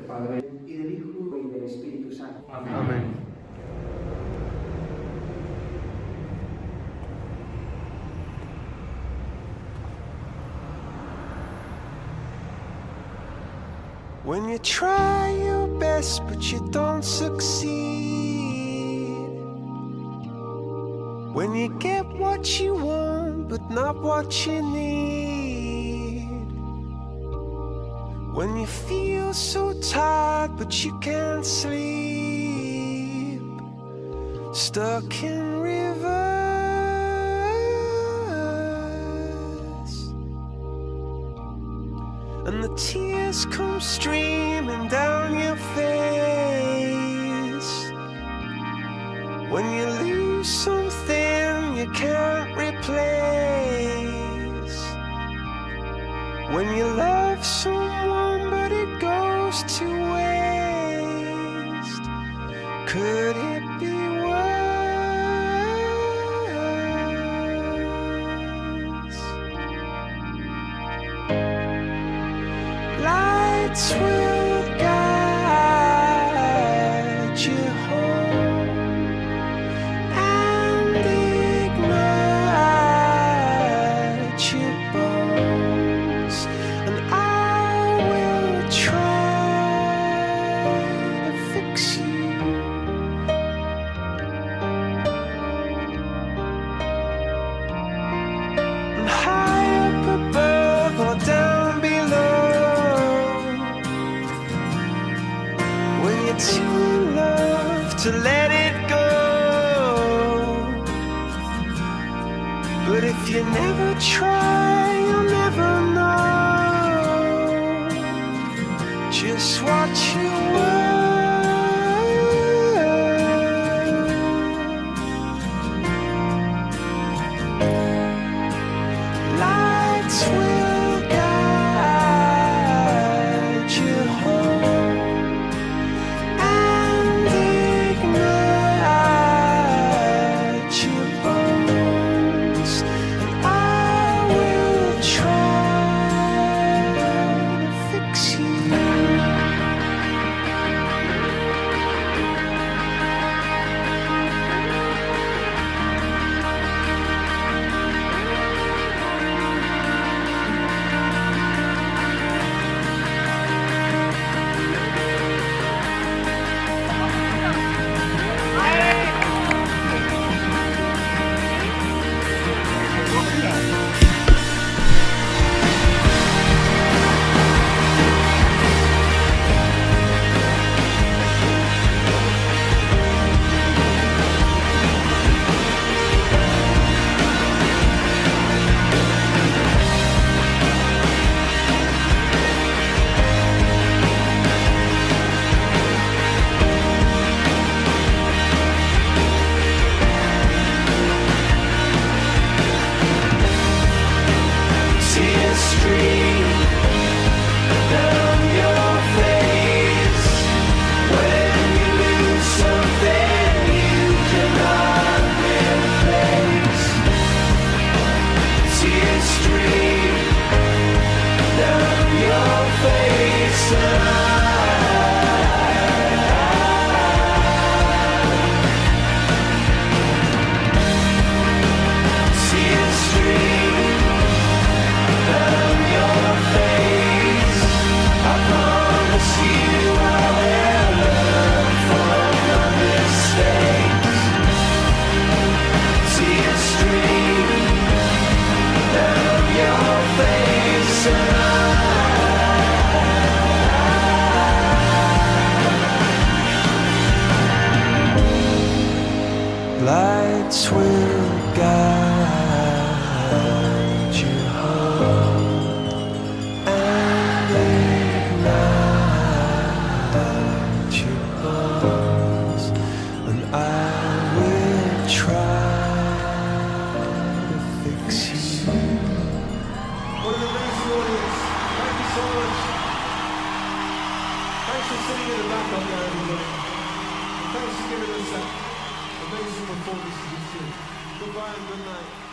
Padre, y del Hijo, y del Espíritu Santo. Amén. Amén. When you try your best but you don't succeed, when you get what you want but not what you need, when you feel so tired but you can't sleep, stuck in rivers, and the tears come streaming down your face, when you lose something you can't replace, when you love someone but it goes to waste, could it be worse? Lights will guide you home and ignite your bones, and I will try to fix you. And high up above or down below, when you're too in love to let it go, but if you never try, you'll never know just what you were. Lights will guide you home and ignite your bones, and I will try to fix you. Tears stream down your face when you lose something you cannot replace. Tears stream down your face, tears stream down your face. I promise you I will learn from my mistakes. Tears stream down your face, lights will guide you home and ignite your bones, and I will try to fix you. What an amazing audience. Thank you so much. Thanks for sitting in the back up there, everybody. And thanks for giving us that amazing performance to this year. Goodbye and good night.